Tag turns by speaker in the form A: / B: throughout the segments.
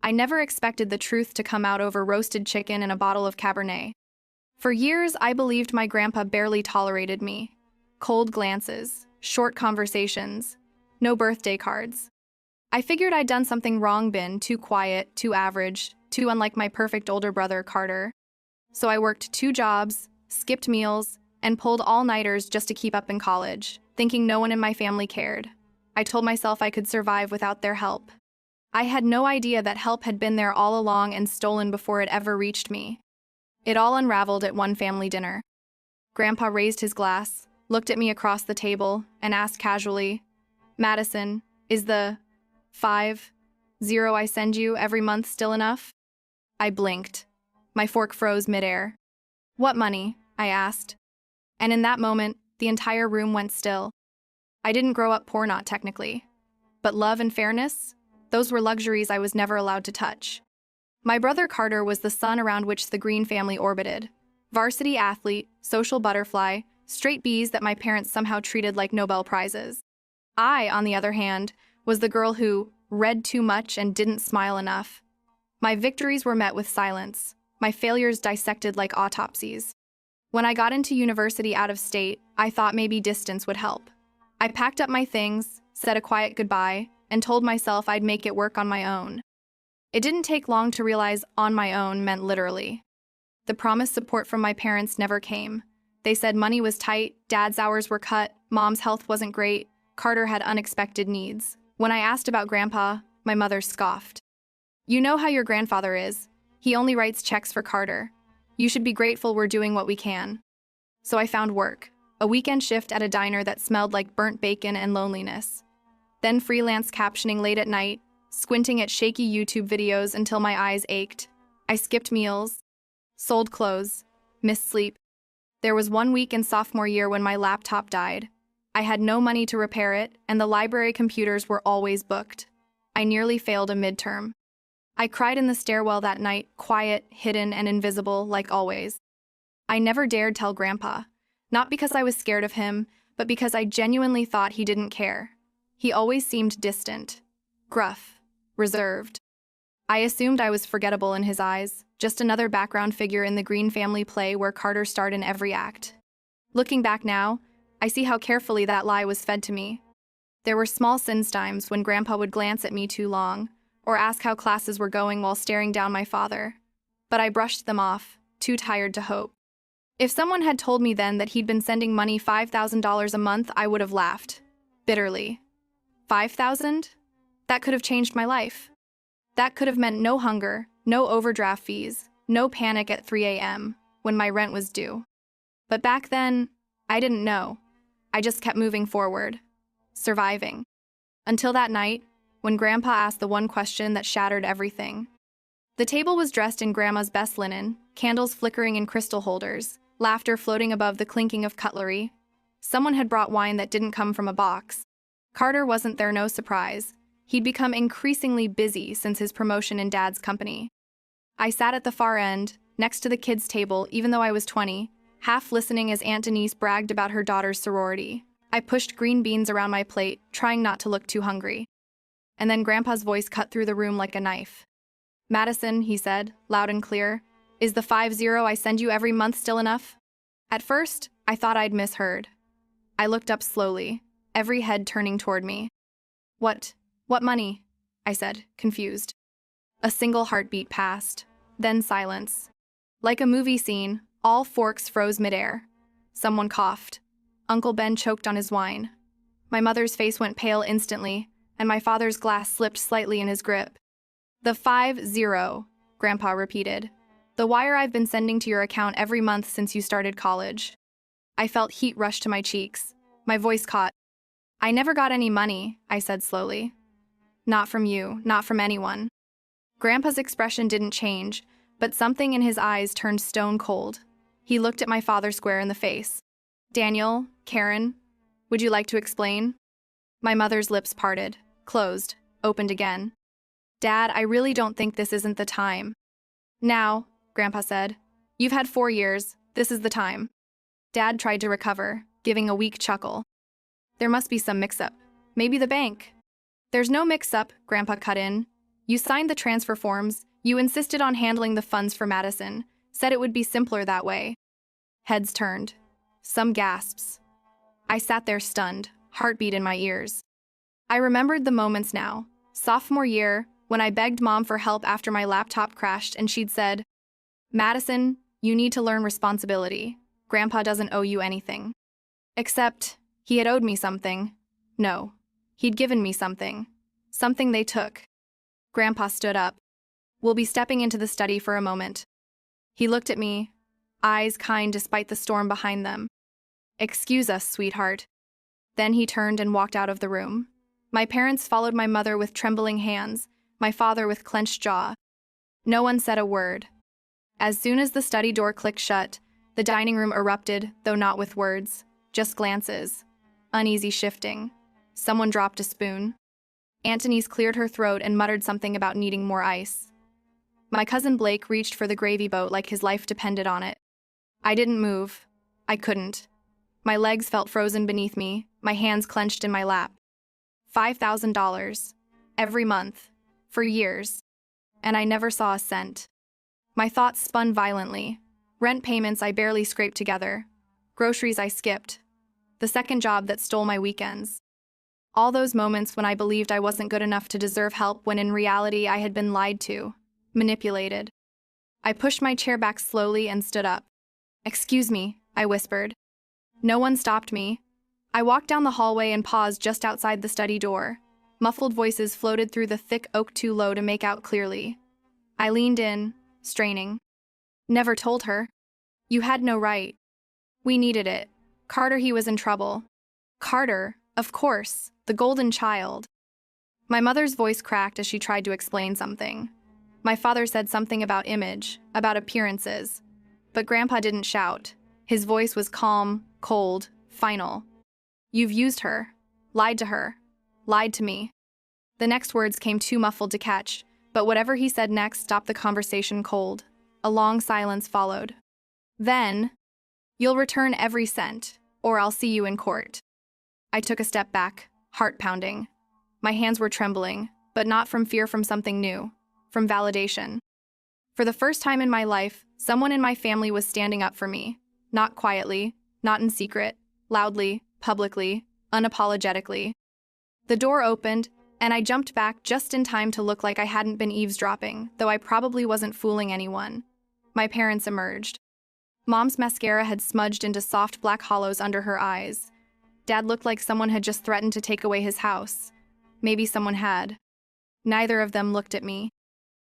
A: I never expected the truth to come out over roasted chicken and a bottle of Cabernet. For years, I believed my grandpa barely tolerated me. Cold glances, short conversations, no birthday cards. I figured I'd done something wrong, been too quiet, too average, too unlike my perfect older brother, Carter. So I worked 2 jobs, skipped meals, and pulled all-nighters just to keep up in college, thinking no one in my family cared. I told myself I could survive without their help. I had no idea that help had been there all along and stolen before it ever reached me. It all unraveled at one family dinner. Grandpa raised his glass, looked at me across the table, and asked casually, "Madison, is the 5-0 I send you every month still enough?" I blinked. My fork froze midair. "What money?" I asked. And in that moment, the entire room went still. I didn't grow up poor, not technically. But love and fairness? Those were luxuries I was never allowed to touch. My brother Carter was the sun around which the Green family orbited. Varsity athlete, social butterfly, straight B's that my parents somehow treated like Nobel Prizes. I, on the other hand, was the girl who read too much and didn't smile enough. My victories were met with silence, my failures dissected like autopsies. When I got into university out of state, I thought maybe distance would help. I packed up my things, said a quiet goodbye, and told myself I'd make it work on my own. It didn't take long to realize on my own meant literally. The promised support from my parents never came. They said money was tight, dad's hours were cut, mom's health wasn't great, Carter had unexpected needs. When I asked about grandpa, my mother scoffed. "You know how your grandfather is. He only writes checks for Carter. You should be grateful we're doing what we can." So I found work, a weekend shift at a diner that smelled like burnt bacon and loneliness. Then freelance captioning late at night, squinting at shaky YouTube videos until my eyes ached. I skipped meals, sold clothes, missed sleep. There was one week in sophomore year when my laptop died. I had no money to repair it, and the library computers were always booked. I nearly failed a midterm. I cried in the stairwell that night, quiet, hidden, and invisible, like always. I never dared tell Grandpa, not because I was scared of him, but because I genuinely thought he didn't care. He always seemed distant, gruff, reserved. I assumed I was forgettable in his eyes, just another background figure in the Green family play where Carter starred in every act. Looking back now, I see how carefully that lie was fed to me. There were small times when Grandpa would glance at me too long, or ask how classes were going while staring down my father. But I brushed them off, too tired to hope. If someone had told me then that he'd been sending money $5,000 a month, I would have laughed, bitterly. 5,000? That could have changed my life. That could have meant no hunger, no overdraft fees, no panic at 3 a.m. when my rent was due. But back then, I didn't know. I just kept moving forward, surviving. Until that night, when Grandpa asked the one question that shattered everything. The table was dressed in Grandma's best linen, candles flickering in crystal holders, laughter floating above the clinking of cutlery. Someone had brought wine that didn't come from a box. Carter wasn't there, no surprise. He'd become increasingly busy since his promotion in Dad's company. I sat at the far end, next to the kids' table, even though I was 20, half listening as Aunt Denise bragged about her daughter's sorority. I pushed green beans around my plate, trying not to look too hungry. And then Grandpa's voice cut through the room like a knife. "Madison," he said, loud and clear, "is the 5-0 I send you every month still enough?" At first, I thought I'd misheard. I looked up slowly, every head turning toward me. What money?" I said, confused. A single heartbeat passed, then silence. Like a movie scene, all forks froze midair. Someone coughed. Uncle Ben choked on his wine. My mother's face went pale instantly, and my father's glass slipped slightly in his grip. "The 5-0, Grandpa repeated. "The wire I've been sending to your account every month since you started college." I felt heat rush to my cheeks. My voice caught. "I never got any money," I said slowly. "Not from you, not from anyone." Grandpa's expression didn't change, but something in his eyes turned stone cold. He looked at my father square in the face. "Daniel, Karen, would you like to explain?" My mother's lips parted, closed, opened again. "Dad, I really don't think this isn't the time." "Now," Grandpa said. "You've had 4 years. This is the time." Dad tried to recover, giving a weak chuckle. "There must be some mix-up. Maybe the bank." "There's no mix-up," Grandpa cut in. You signed the transfer forms, you insisted on handling the funds for Madison, said it would be simpler that way. Heads turned. Some gasps. I sat there stunned, heartbeat in my ears. I remembered the moments now. Sophomore year, when I begged Mom for help after my laptop crashed and she'd said, "Madison, you need to learn responsibility. Grandpa doesn't owe you anything." Except, he had owed me something. No, he'd given me something. Something they took. Grandpa stood up. "We'll be stepping into the study for a moment." He looked at me, eyes kind despite the storm behind them. "Excuse us, sweetheart." Then he turned and walked out of the room. My parents followed my mother with trembling hands, my father with clenched jaw. No one said a word. As soon as the study door clicked shut, the dining room erupted, though not with words, just glances. Uneasy shifting. Someone dropped a spoon. Anthony's cleared her throat and muttered something about needing more ice. My cousin Blake reached for the gravy boat like his life depended on it. I didn't move. I couldn't. My legs felt frozen beneath me, my hands clenched in my lap. $5,000. Every month. For years. And I never saw a cent. My thoughts spun violently. Rent payments I barely scraped together. Groceries I skipped. The second job that stole my weekends. All those moments when I believed I wasn't good enough to deserve help when in reality I had been lied to, manipulated. I pushed my chair back slowly and stood up. "Excuse me," I whispered. No one stopped me. I walked down the hallway and paused just outside the study door. Muffled voices floated through the thick oak too low to make out clearly. I leaned in, straining. "Never told her. You had no right. We needed it. Carter, he was in trouble." Carter, of course, the golden child. My mother's voice cracked as she tried to explain something. My father said something about image, about appearances. But Grandpa didn't shout. His voice was calm, cold, final. "You've used her. Lied to her. Lied to me." The next words came too muffled to catch, but whatever he said next stopped the conversation cold. A long silence followed. Then, "You'll return every cent, or I'll see you in court." I took a step back, heart pounding. My hands were trembling, but not from fear from something new, from validation. For the first time in my life, someone in my family was standing up for me. Not quietly, not in secret, loudly, publicly, unapologetically. The door opened, and I jumped back just in time to look like I hadn't been eavesdropping, though I probably wasn't fooling anyone. My parents emerged. Mom's mascara had smudged into soft black hollows under her eyes. Dad looked like someone had just threatened to take away his house. Maybe someone had. Neither of them looked at me.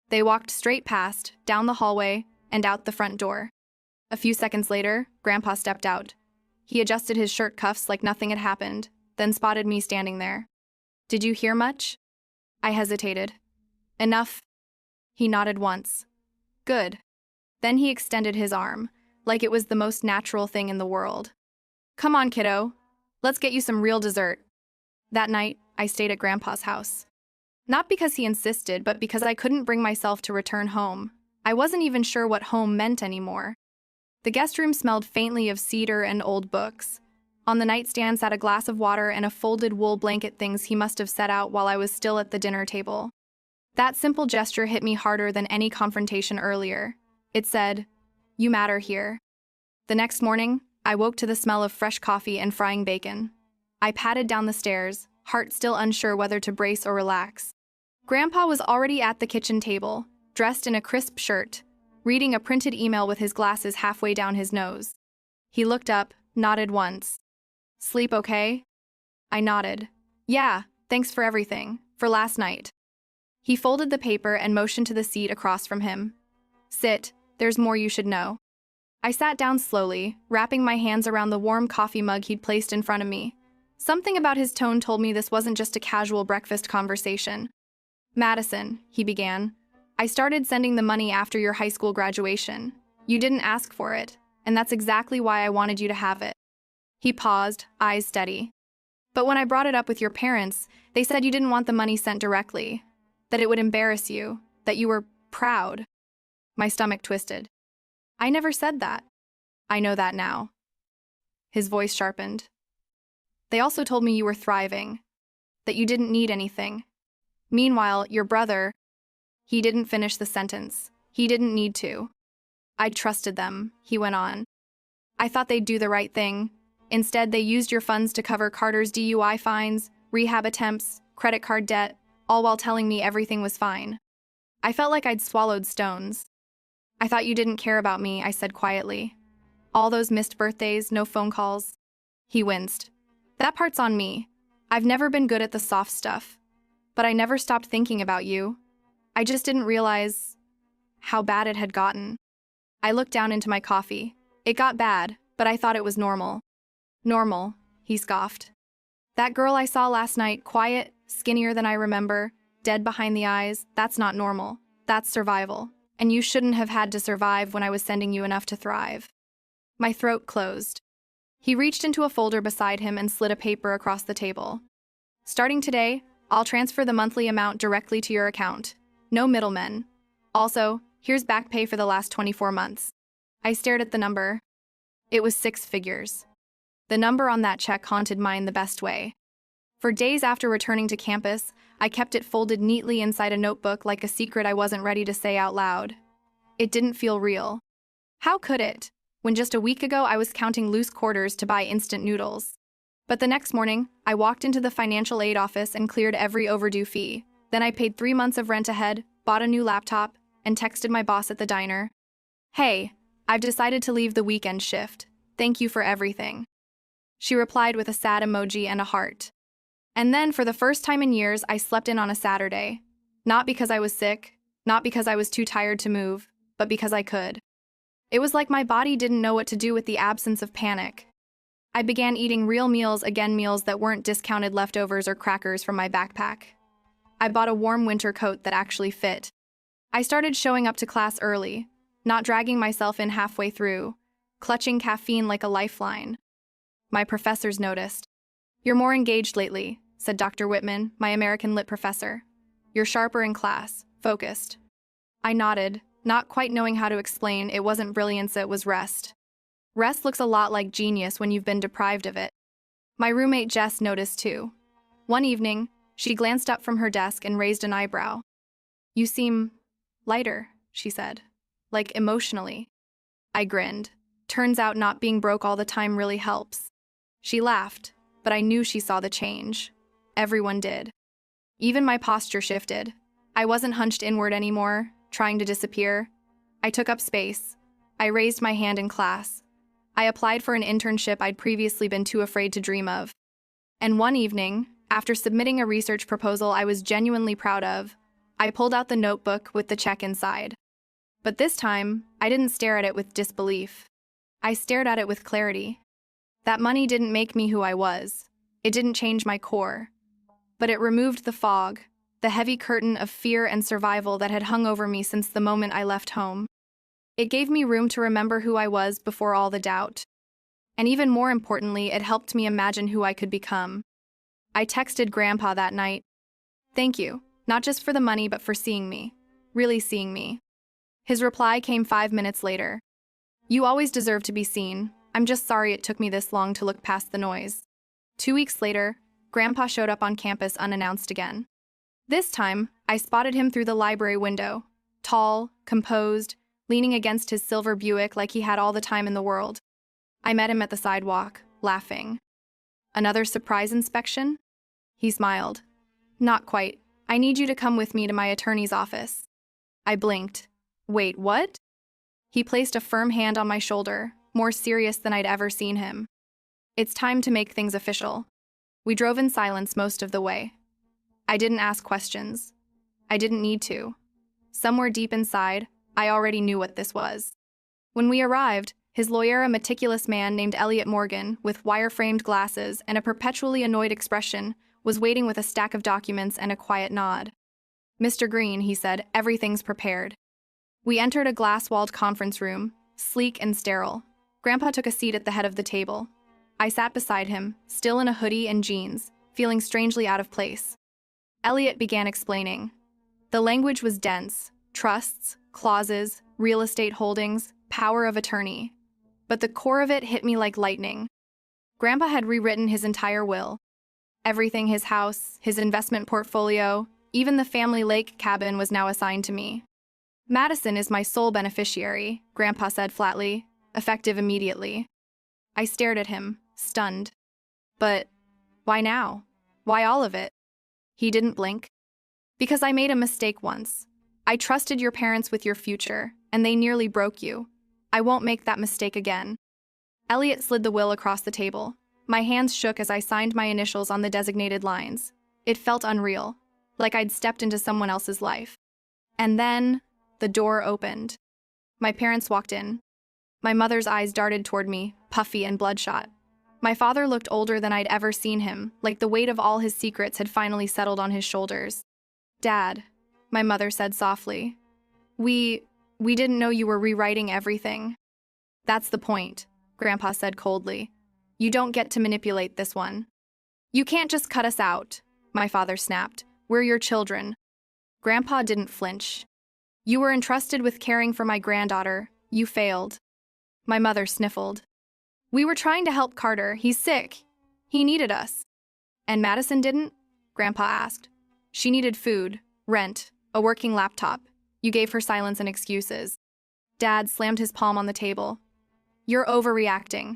A: They walked straight past, down the hallway, and out the front door. A few seconds later, Grandpa stepped out. He adjusted his shirt cuffs like nothing had happened, then spotted me standing there. "Did you hear much?" I hesitated. "Enough." He nodded once. "Good." Then he extended his arm, like it was the most natural thing in the world. "Come on, kiddo. Let's get you some real dessert." That night, I stayed at Grandpa's house. Not because he insisted, but because I couldn't bring myself to return home. I wasn't even sure what home meant anymore. The guest room smelled faintly of cedar and old books. On the nightstand sat a glass of water and a folded wool blanket, things he must have set out while I was still at the dinner table. That simple gesture hit me harder than any confrontation earlier. It said, "You matter here." The next morning, I woke to the smell of fresh coffee and frying bacon. I padded down the stairs, heart still unsure whether to brace or relax. Grandpa was already at the kitchen table, dressed in a crisp shirt, reading a printed email with his glasses halfway down his nose. He looked up, nodded once. "Sleep okay?" I nodded. "Yeah, thanks for everything, for last night." He folded the paper and motioned to the seat across from him. "Sit, there's more you should know." I sat down slowly, wrapping my hands around the warm coffee mug he'd placed in front of me. Something about his tone told me this wasn't just a casual breakfast conversation. "Madison," he began, "I started sending the money after your high school graduation. You didn't ask for it, and that's exactly why I wanted you to have it." He paused, eyes steady. "But when I brought it up with your parents, they said you didn't want the money sent directly, that it would embarrass you, that you were proud." My stomach twisted. "I never said that." "I know that now." His voice sharpened. "They also told me you were thriving, that you didn't need anything. Meanwhile, your brother..." He didn't finish the sentence. He didn't need to. I trusted them, he went on. I thought they'd do the right thing. Instead, they used your funds to cover Carter's DUI fines, rehab attempts, credit card debt, all while telling me everything was fine. I felt like I'd swallowed stones. I thought you didn't care about me, I said quietly. All those missed birthdays, no phone calls. He winced. That part's on me. I've never been good at the soft stuff. But I never stopped thinking about you. I just didn't realize how bad it had gotten. I looked down into my coffee. It got bad, but I thought it was normal. Normal, he scoffed. That girl I saw last night, quiet, skinnier than I remember, dead behind the eyes, that's not normal. That's survival. And you shouldn't have had to survive when I was sending you enough to thrive. My throat closed. He reached into a folder beside him and slid a paper across the table. Starting today, I'll transfer the monthly amount directly to your account. No middlemen. Also, here's back pay for the last 24 months. I stared at the number. It was 6 figures. The number on that check haunted mine the best way. For days after returning to campus, I kept it folded neatly inside a notebook like a secret I wasn't ready to say out loud. It didn't feel real. How could it, when just a week ago I was counting loose quarters to buy instant noodles? But the next morning, I walked into the financial aid office and cleared every overdue fee. Then I paid 3 months of rent ahead, bought a new laptop, and texted my boss at the diner. Hey, I've decided to leave the weekend shift. Thank you for everything. She replied with a sad emoji and a heart. And then, for the first time in years, I slept in on a Saturday. Not because I was sick, not because I was too tired to move, but because I could. It was like my body didn't know what to do with the absence of panic. I began eating real meals, again meals that weren't discounted leftovers or crackers from my backpack. I bought a warm winter coat that actually fit. I started showing up to class early, not dragging myself in halfway through, clutching caffeine like a lifeline. My professors noticed. You're more engaged lately, said Dr. Whitman, my American Lit professor. You're sharper in class, focused. I nodded, not quite knowing how to explain it wasn't brilliance, it was rest. Rest looks a lot like genius when you've been deprived of it. My roommate Jess noticed too. One evening, she glanced up from her desk and raised an eyebrow. You seem lighter, she said, like emotionally. I grinned. Turns out not being broke all the time really helps. She laughed, but I knew she saw the change. Everyone did. Even my posture shifted. I wasn't hunched inward anymore, trying to disappear. I took up space. I raised my hand in class. I applied for an internship I'd previously been too afraid to dream of. And one evening, after submitting a research proposal I was genuinely proud of, I pulled out the notebook with the check inside. But this time, I didn't stare at it with disbelief. I stared at it with clarity. That money didn't make me who I was. It didn't change my core. But it removed the fog, the heavy curtain of fear and survival that had hung over me since the moment I left home. It gave me room to remember who I was before all the doubt. And even more importantly, it helped me imagine who I could become. I texted Grandpa that night. Thank you, not just for the money, but for seeing me. Really seeing me. His reply came 5 minutes later. You always deserve to be seen. I'm just sorry it took me this long to look past the noise. 2 weeks later, Grandpa showed up on campus unannounced again. This time, I spotted him through the library window. Tall, composed, leaning against his silver Buick like he had all the time in the world. I met him at the sidewalk, laughing. Another surprise inspection? He smiled. Not quite. I need you to come with me to my attorney's office. I blinked. Wait, what? He placed a firm hand on my shoulder, more serious than I'd ever seen him. It's time to make things official. We drove in silence most of the way. I didn't ask questions. I didn't need to. Somewhere deep inside, I already knew what this was. When we arrived, his lawyer, a meticulous man named Elliot Morgan, with wire-framed glasses and a perpetually annoyed expression, was waiting with a stack of documents and a quiet nod. Mr. Green, he said, everything's prepared. We entered a glass-walled conference room, sleek and sterile. Grandpa took a seat at the head of the table. I sat beside him, still in a hoodie and jeans, feeling strangely out of place. Elliot began explaining. The language was dense: trusts, clauses, real estate holdings, power of attorney. But the core of it hit me like lightning. Grandpa had rewritten his entire will. Everything: his house, his investment portfolio, Even the family lake cabin was now assigned to me. Madison is my sole beneficiary, Grandpa said flatly, effective immediately. I stared at him, stunned. But why now? Why all of it? He didn't blink. Because I made a mistake once. I trusted your parents with your future, and they nearly broke you. I won't make that mistake again. Elliot slid the will across the table. My hands shook as I signed my initials on the designated lines. It felt unreal, like I'd stepped into someone else's life. And then, the door opened. My parents walked in. My mother's eyes darted toward me, puffy and bloodshot. My father looked older than I'd ever seen him, like the weight of all his secrets had finally settled on his shoulders. Dad, my mother said softly. We didn't know you were rewriting everything. That's the point, Grandpa said coldly. You don't get to manipulate this one. You can't just cut us out, my father snapped. We're your children. Grandpa didn't flinch. You were entrusted with caring for my granddaughter. You failed. My mother sniffled. We were trying to help Carter. He's sick. He needed us. And Madison didn't? Grandpa asked. She needed food, rent, a working laptop. You gave her silence and excuses. Dad slammed his palm on the table. You're overreacting.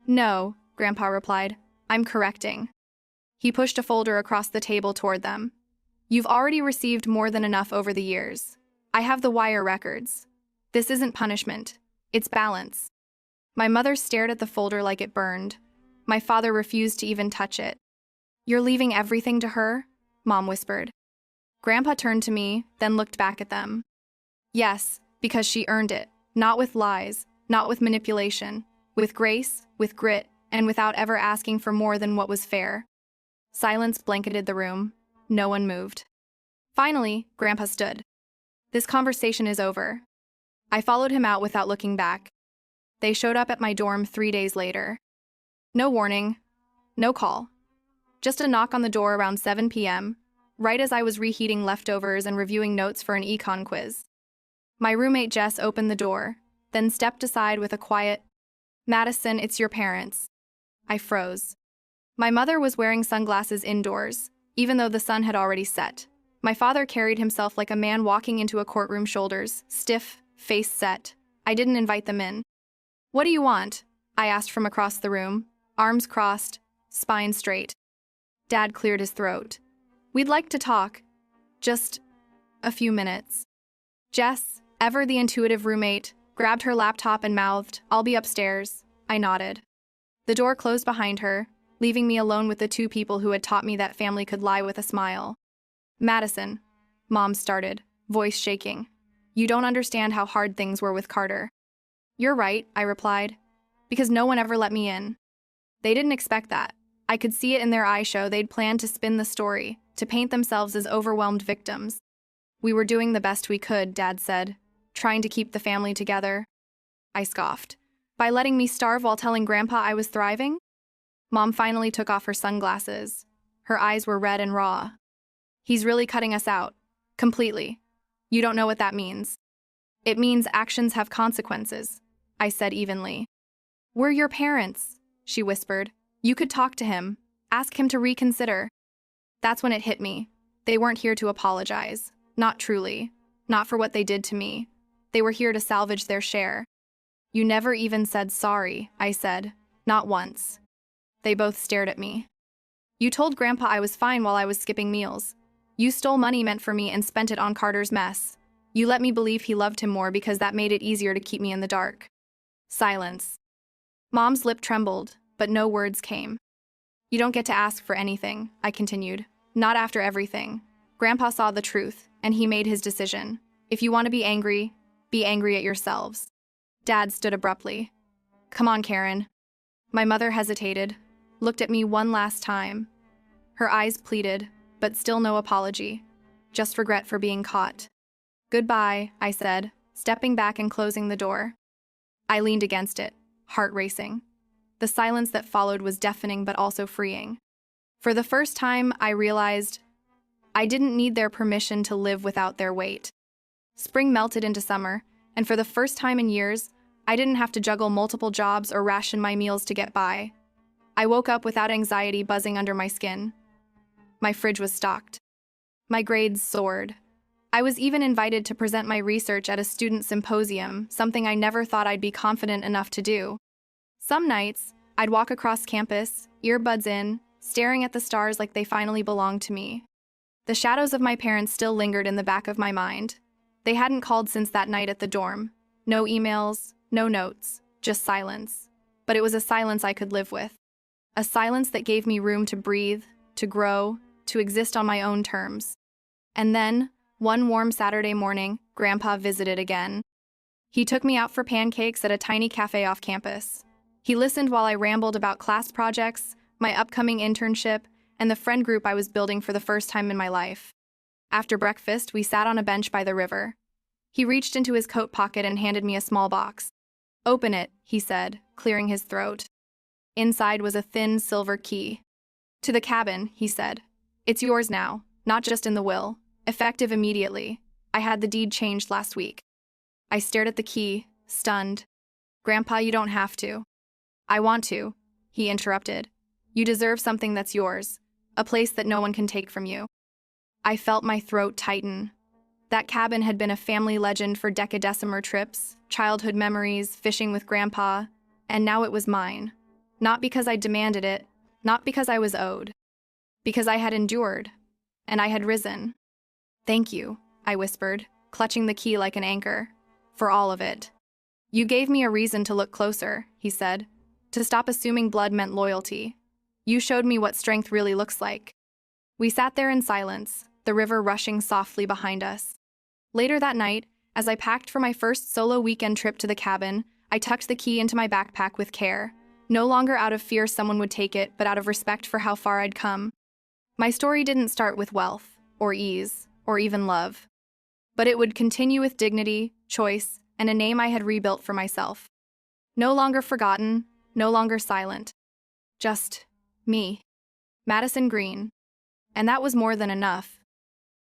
A: No, Grandpa replied. I'm correcting. He pushed a folder across the table toward them. You've already received more than enough over the years. I have the wire records. This isn't punishment. It's balance. My mother stared at the folder like it burned. My father refused to even touch it. You're leaving everything to her? Mom whispered. Grandpa turned to me, then looked back at them. Yes, because she earned it. Not with lies, not with manipulation. With grace, with grit, and without ever asking for more than what was fair. Silence blanketed the room. No one moved. Finally, Grandpa stood. This conversation is over. I followed him out without looking back. They showed up at my dorm 3 days later. No warning, no call. Just a knock on the door around 7 p.m., right as I was reheating leftovers and reviewing notes for an econ quiz. My roommate Jess opened the door, then stepped aside with a quiet, Madison, it's your parents. I froze. My mother was wearing sunglasses indoors, even though the sun had already set. My father carried himself like a man walking into a courtroom, shoulders stiff, face set. I didn't invite them in. What do you want? I asked from across the room, arms crossed, spine straight. Dad cleared his throat. We'd like to talk. Just a few minutes. Jess, ever the intuitive roommate, grabbed her laptop and mouthed, I'll be upstairs. I nodded. The door closed behind her, leaving me alone with the two people who had taught me that family could lie with a smile. Madison, Mom started, voice shaking. You don't understand how hard things were with Carter. You're right, I replied, because no one ever let me in. They didn't expect that. I could see it in their eye show. They'd planned to spin the story, to paint themselves as overwhelmed victims. We were doing the best we could, Dad said, trying to keep the family together. I scoffed. By letting me starve while telling Grandpa I was thriving? Mom finally took off her sunglasses. Her eyes were red and raw. He's really cutting us out. Completely. You don't know what that means. It means actions have consequences, I said evenly. We're your parents, she whispered. You could talk to him. Ask him to reconsider. That's when it hit me. They weren't here to apologize. Not truly. Not for what they did to me. They were here to salvage their share. You never even said sorry, I said. Not once. They both stared at me. You told Grandpa I was fine while I was skipping meals. You stole money meant for me and spent it on Carter's mess. You let me believe he loved him more because that made it easier to keep me in the dark. Silence. Mom's lip trembled, but no words came. You don't get to ask for anything, I continued. Not after everything. Grandpa saw the truth, and he made his decision. If you want to be angry at yourselves. Dad stood abruptly. Come on, Karen. My mother hesitated, looked at me one last time. Her eyes pleaded, but still no apology. Just regret for being caught. Goodbye, I said, stepping back and closing the door. I leaned against it, heart racing. The silence that followed was deafening but also freeing. For the first time, I realized I didn't need their permission to live without their weight. Spring melted into summer, and for the first time in years, I didn't have to juggle multiple jobs or ration my meals to get by. I woke up without anxiety buzzing under my skin. My fridge was stocked. My grades soared. I was even invited to present my research at a student symposium, something I never thought I'd be confident enough to do. Some nights, I'd walk across campus, earbuds in, staring at the stars like they finally belonged to me. The shadows of my parents still lingered in the back of my mind. They hadn't called since that night at the dorm. No emails, no notes, just silence. But it was a silence I could live with. A silence that gave me room to breathe, to grow, to exist on my own terms. And then, one warm Saturday morning, Grandpa visited again. He took me out for pancakes at a tiny cafe off campus. He listened while I rambled about class projects, my upcoming internship, and the friend group I was building for the first time in my life. After breakfast, we sat on a bench by the river. He reached into his coat pocket and handed me a small box. "Open it," he said, clearing his throat. Inside was a thin silver key. "To the cabin," he said. "It's yours now, not just in the will. Effective immediately. I had the deed changed last week." I stared at the key, stunned. "Grandpa, you don't have to." "I want to," he interrupted. "You deserve something that's yours, a place that no one can take from you." I felt my throat tighten. That cabin had been a family legend for decadecimer trips, childhood memories, fishing with Grandpa, and now it was mine. Not because I demanded it, not because I was owed. Because I had endured, and I had risen. "Thank you," I whispered, clutching the key like an anchor. "For all of it." "You gave me a reason to look closer," he said. "To stop assuming blood meant loyalty. You showed me what strength really looks like." We sat there in silence, the river rushing softly behind us. Later that night, as I packed for my first solo weekend trip to the cabin, I tucked the key into my backpack with care, no longer out of fear someone would take it, but out of respect for how far I'd come. My story didn't start with wealth, or ease, or even love. But it would continue with dignity, choice, and a name I had rebuilt for myself. No longer forgotten, no longer silent. Just me. Madison Green. And that was more than enough.